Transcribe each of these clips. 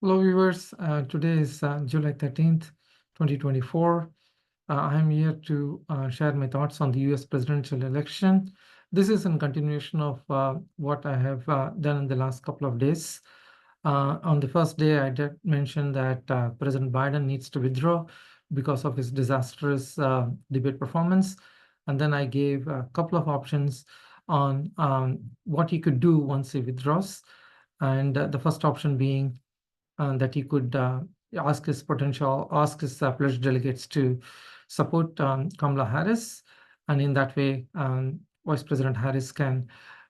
Hello, viewers. Today is July 13th, 2024. I'm here to share my thoughts on the US presidential election. This is in continuation of what I have done in the last couple of days. On the first day, I did mention that President Biden needs to withdraw because of his disastrous debate performance. And then I gave a couple of options on what he could do once he withdraws. And the first option being that he could ask his pledged delegates to support Kamala Harris, and in that way, Vice President Harris can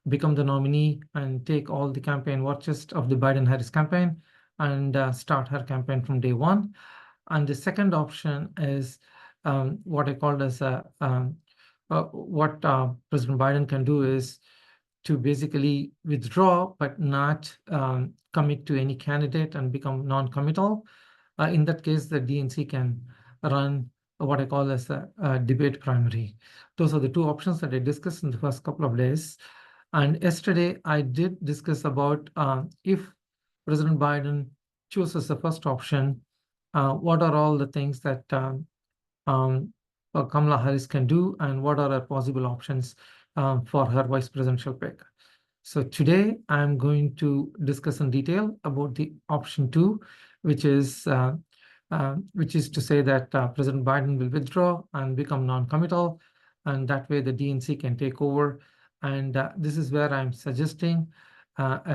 become the nominee and take all the campaign war chest of the Biden-Harris campaign and start her campaign from day one. And the second option is what I called as what President Biden can do is to basically withdraw but not commit to any candidate and become non-committal. In that case, the DNC can run what I call as a debate primary. Those are the two options that I discussed in the first couple of days. And yesterday, I did discuss about if President Biden chooses the first option, what are all the things that Kamala Harris can do, and what are her possible options for her vice presidential pick. So today I'm going to discuss in detail about the option two, which is to say that President Biden will withdraw and become non-committal, and that way the DNC can take over. And this is where I'm suggesting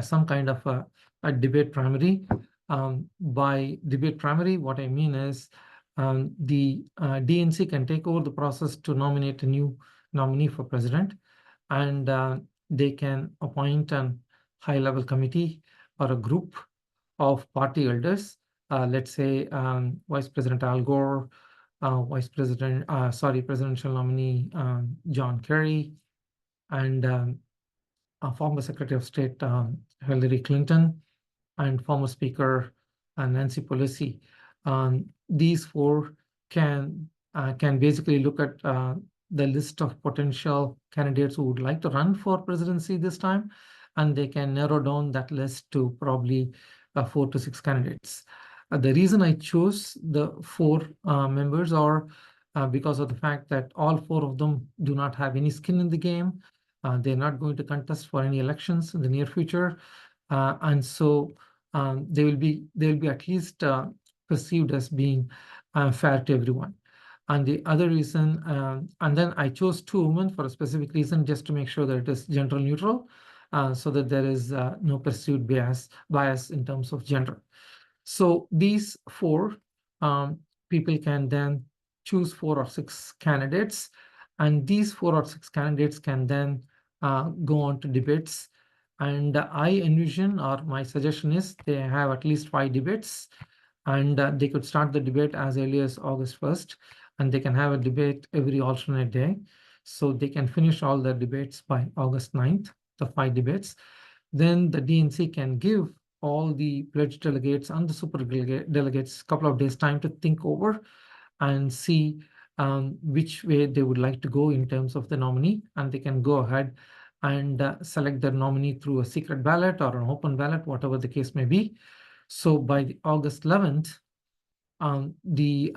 some kind of a debate primary. By debate primary, what I mean is the DNC can take over the process to nominate a new nominee for president, and they can appoint a high-level committee or a group of party elders. Let's say Vice President Al Gore, presidential nominee John Kerry, and former Secretary of State Hillary Clinton, and former Speaker Nancy Pelosi. These four can basically look at the list of potential candidates who would like to run for presidency this time, and they can narrow down that list to probably 4 to 6 candidates. The reason I chose the 4 members are because of the fact that all 4 of them do not have any skin in the game. They're not going to contest for any elections in the near future, and so they will be at least perceived as being fair to everyone. And the other reason, and then I chose 2 women for a specific reason, just to make sure that it is gender neutral, so that there is no perceived bias in terms of gender. So these 4 people can then choose 4 or 6 candidates, and these 4 or 6 candidates can then go on to debates. And I envision, or my suggestion is, they have at least 5 debates, and they could start the debate as early as August 1st, and they can have a debate every alternate day. So they can finish all their debates by August 9th, the 5 debates. Then the DNC can give all the pledged delegates and the super delegates a couple of days' time to think over and see which way they would like to go in terms of the nominee, and they can go ahead and select their nominee through a secret ballot or an open ballot, whatever the case may be. So by the August 11th, the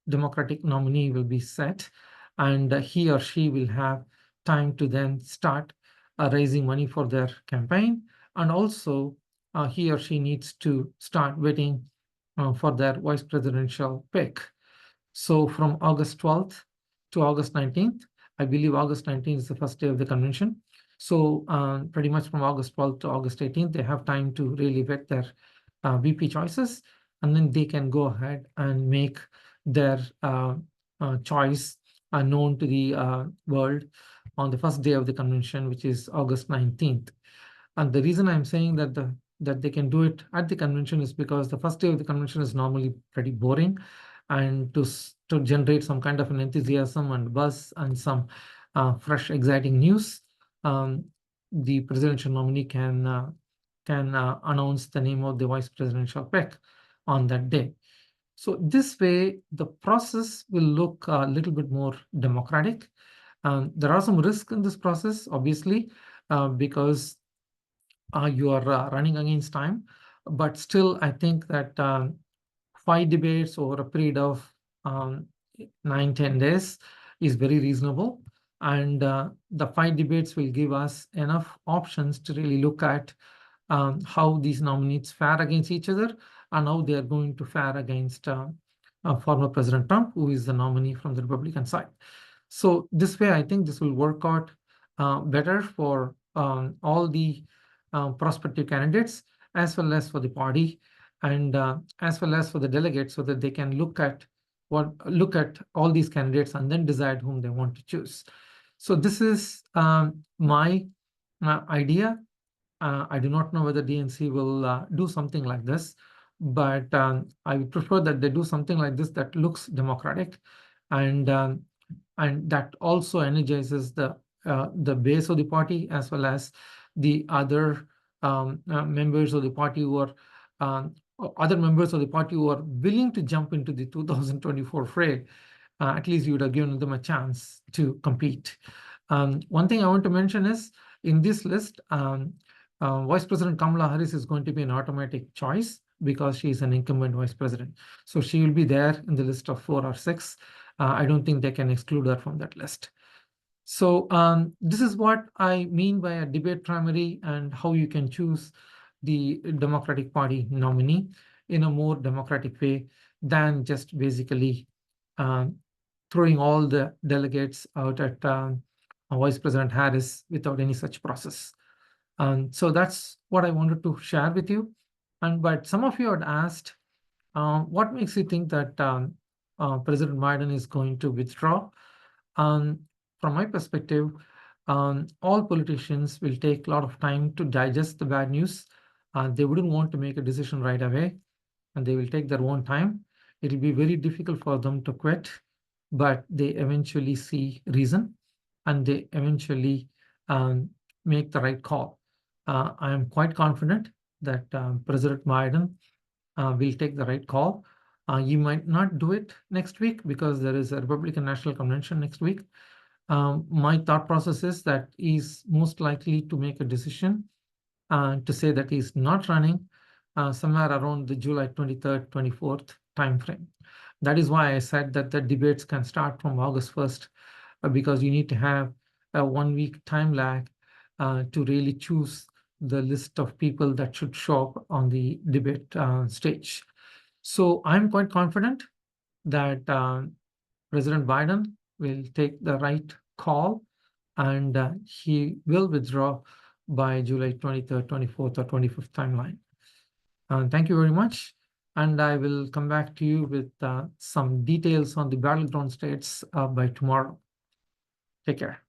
Democratic nominee will be set, and he or she will have time to then start raising money for their campaign, and also he or she needs to start waiting for their vice presidential pick. So from August 12th to August 19th, I believe August 19th is the first day of the convention. So pretty much from August 12th to August 18th, they have time to really vet their VP choices, and then they can go ahead and make their choice known to the world on the first day of the convention, which is August 19th. And the reason I'm saying that they can do it at the convention is because the first day of the convention is normally pretty boring, and to generate some kind of an enthusiasm and buzz and some fresh, exciting news, the presidential nominee can announce the name of the vice presidential pick on that day. So this way, the process will look a little bit more democratic. There are some risks in this process, obviously, because you are running against time. But still, I think that 5 debates over a period of 9-10 days is very reasonable. And the 5 debates will give us enough options to really look at how these nominees fare against each other and how they are going to fare against former President Trump, who is the nominee from the Republican side. So this way, I think this will work out better for all the prospective candidates, as well as for the party, and as well as for the delegates, so that they can look at all these candidates and then decide whom they want to choose. So this is my idea. I do not know whether DNC will do something like this, but I would prefer that they do something like this that looks democratic, and that also energizes the base of the party, as well as the other members of the party who are other members of the party who are willing to jump into the 2024 fray. At least you would have given them a chance to compete. One thing I want to mention is, in this list, Vice President Kamala Harris is going to be an automatic choice because she is an incumbent vice president. So she will be there in the list of 4 or 6. I don't think they can exclude her from that list. So this is what I mean by a debate primary and how you can choose the Democratic Party nominee in a more democratic way than just basically throwing all the delegates out at Vice President Harris without any such process. So that's what I wanted to share with you. But some of you had asked, what makes you think that President Biden is going to withdraw? From my perspective, all politicians will take a lot of time to digest the bad news. They wouldn't want to make a decision right away, and they will take their own time. It will be very difficult for them to quit, but they eventually see reason, and they eventually make the right call. I am quite confident that President Biden will take the right call. You might not do it next week because there is a Republican National Convention next week. My thought process is that he's most likely to make a decision to say that he's not running somewhere around the July 23rd, 24th timeframe. That is why I said that the debates can start from August 1st, because you need to have a 1-week time lag to really choose the list of people that should show up on the debate stage. So I'm quite confident that President Biden will take the right call, and he will withdraw by July 23rd, 24th, or 25th timeline. Thank you very much. And I will come back to you with some details on the battleground states by tomorrow. Take care.